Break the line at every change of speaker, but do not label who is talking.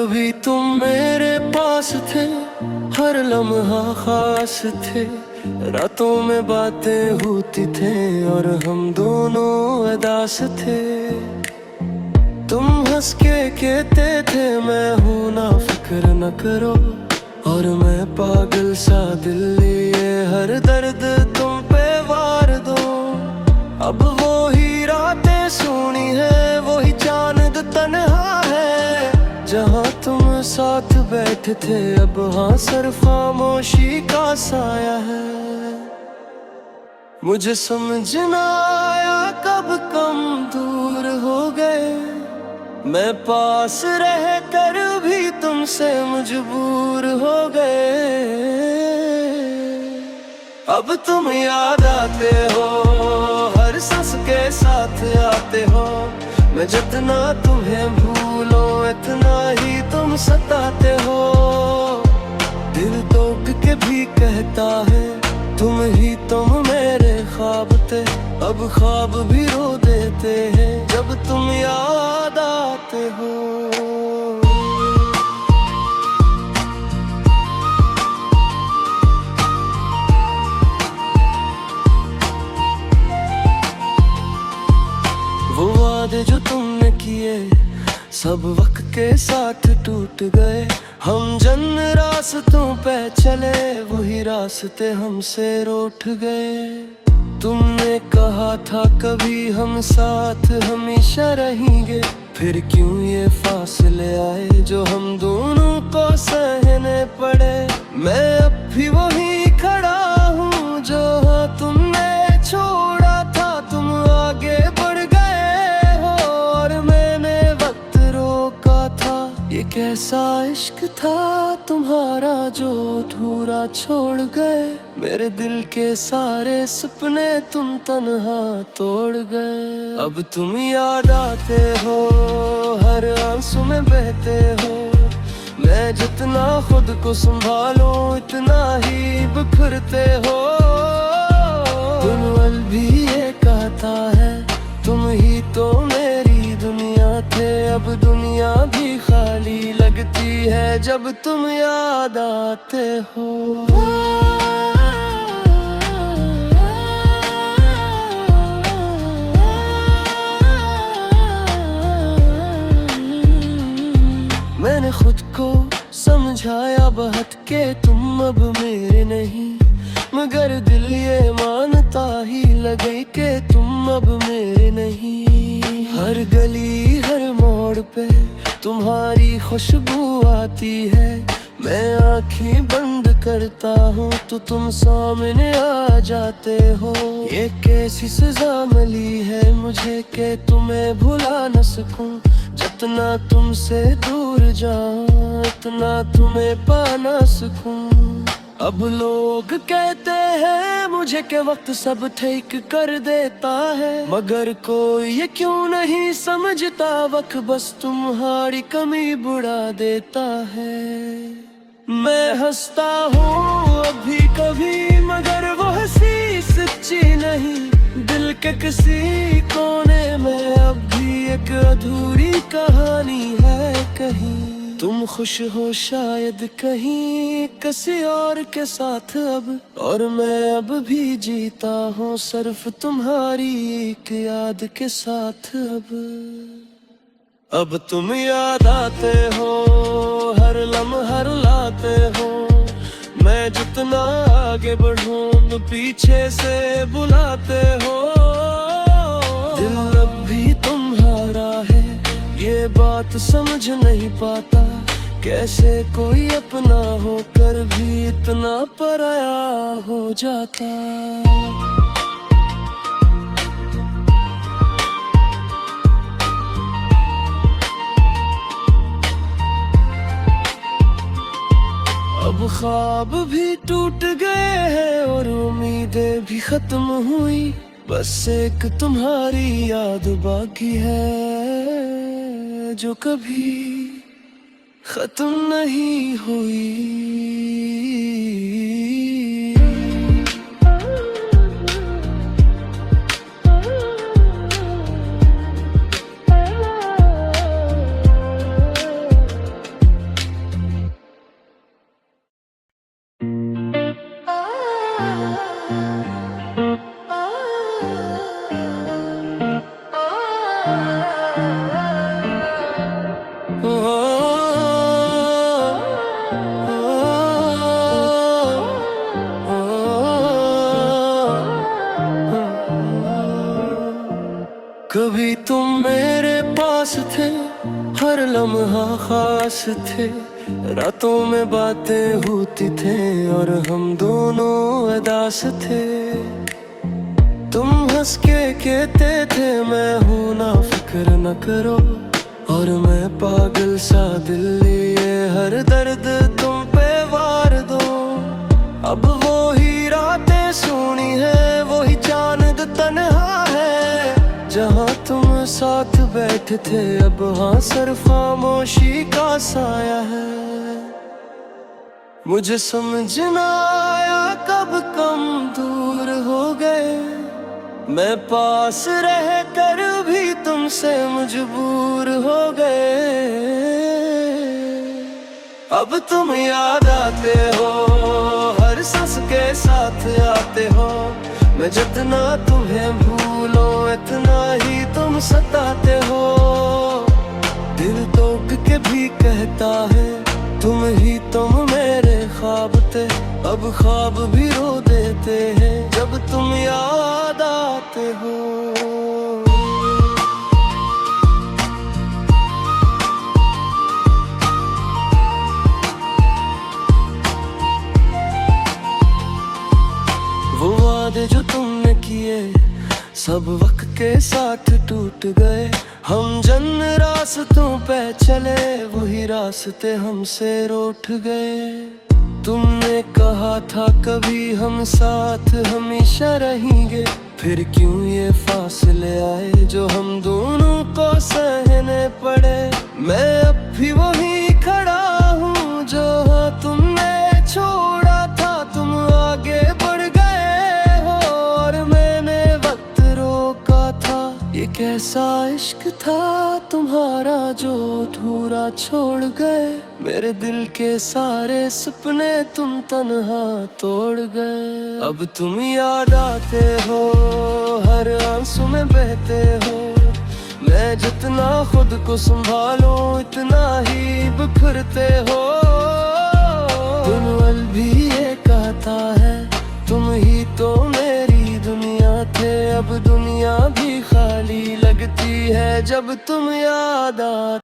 कभी तुम मेरे पास थे, हर लम्हा खास थे। रातों में बातें होती थे और हम दोनों उदास थे। तुम हंस के कहते थे मैं हूँ ना, फिक्र न करो। और मैं पागल सा दिल लिए हर दर्द तुम पे वार दो। अब वो ही रातें सुनी है, वो ही चांद तन्हा है। जहाँ तुम साथ बैठे थे अब हाँ सिर्फ खामोशी का साया है। मुझे समझ ना आया कब कम दूर हो गए, मैं पास रह कर भी तुमसे मजबूर हो गए। अब तुम याद आते हो, हर सांस के साथ आते हो। मैं जितना तुम्हें भूलो इतना ही तुम सताते हो। दिल तोड़ के भी कहता है तुम ही तुम मेरे ख्वाब थे। अब ख्वाब भी रो देते हैं जब तुम याद आते हो। वो वादे जो तुमने किए सब वक्त के साथ टूट गए। हम जन रास्तों पे चले, वही रास्ते हमसे रूठ गए। तुमने कहा था कभी हम साथ हमेशा रहेंगे, फिर क्यों ये फासले आए जो हम दोनों को सहने पड़े। मैं अब भी वही खड़ा हूँ जो तुमने छोड़ा था। तुम आगे बढ़ गए हो और मैंने वक्त रोका था। ये कैसा इश्क था तुम्हारा जो अधूरा छोड़ गए। मेरे दिल के सारे सपने तुम तन्हा तोड़ गए। अब तुम याद आते हो, हर आंसू में बहते हो। मैं जितना खुद को संभालूं इतना ही बिखरते हो। दुनिया भी ये कहता है तुम ही तो मेरी दुनिया थे। अब दुनिया भी खाली लगती है जब तुम याद आते हो। मैंने खुद को समझाया बहुत के तुम अब मेरे नहीं, मगर दिल ये मानता ही लगे कि तुम अब मेरे नहीं। हर गली हर मोड़ पे तुम्हारी खुशबू आती है। मैं आँखें बंद करता हूँ तो तुम सामने आ जाते हो। ये कैसी सजा मिली है मुझे कि तुम्हें भुला न सकूं। जितना तुमसे दूर जाऊं इतना तुम्हें पा न सकूं। अब लोग कहते हैं मुझे के वक्त सब ठीक कर देता है, मगर कोई ये क्यों नहीं समझता वक्त बस तुम्हारी कमी बुढ़ा देता है। मैं हंसता हूँ अभी कभी मगर वो हंसी सच्ची नहीं। दिल के किसी कोने में अब भी एक अधूरी कहानी है कहीं। तुम खुश हो शायद कहीं किसी और के साथ अब, और मैं अब भी जीता हूँ सिर्फ तुम्हारी एक याद के साथ अब तुम याद आते हो, हर लम्हा रुलाते हो। मैं जितना आगे बढ़ूं तो पीछे से बुलाते हो। दिल अब भी तुम्हारा है ये बात समझ नहीं पाता। कैसे कोई अपना होकर भी इतना पराया हो जाता। अब ख्वाब भी टूट गए हैं और उम्मीदें भी खत्म हुई। बस एक तुम्हारी याद बाकी है जो कभी खत्म नहीं हुई। कभी तुम मेरे पास थे, हर लम्हा खास थे, रातों में बातें होती थे और हम दोनों उदास थे। तुम हंस के कहते थे मैं हूं ना फिक्र न करो, और मैं पागल सा दिल लिए हर दर्द तुम पे वार दो। अब वो ही रातें सोनी है, वो ही चांद तन्हा है, जहाँ तुम साथ बैठे थे अब हाँ सिर्फ खामोशी का साया है। मुझे समझ ना आया कब कम दूर हो गए, मैं पास रह कर भी तुमसे मजबूर हो गए। अब तुम याद आते हो, हर सांस के साथ आते हो, मैं जितना तुम्हें भूलो इतना ही तुम सताते हो। दिल तोड़ के भी कहता है तुम ही तुम मेरे ख्वाब थे, अब ख्वाब भी रो देते हैं जब तुम याद आते हो। वो वादे जो तुमने किए सब वक्त के साथ टूट गए, हम जन रास्तों पे चले वही रास्ते हमसे रूठ गए। तुमने कहा था कभी हम साथ हमेशा रहेंगे, फिर क्यों ये फासले आए जो हम दोनों को सहने पड़े। मैं अब भी वही खड़ा हूँ जो तुमने छोड़ा था, तुम आगे बढ़ गए हो और मैंने वक्त रोका था। ये कैसा इश्क था तुम्हारा जो अधूरा छोड़ गए, मेरे दिल के सारे सपने तुम तन्हा तोड़ गए। अब तुम याद आते हो, हर आंसू में बहते हो, मैं जितना खुद को संभालूं इतना ही बिखरते हो। दिल भी ये कहता है तुम ही तो मेरी दुनिया थे, अब दुनिया भी खाली लगती है जब तुम याद आते।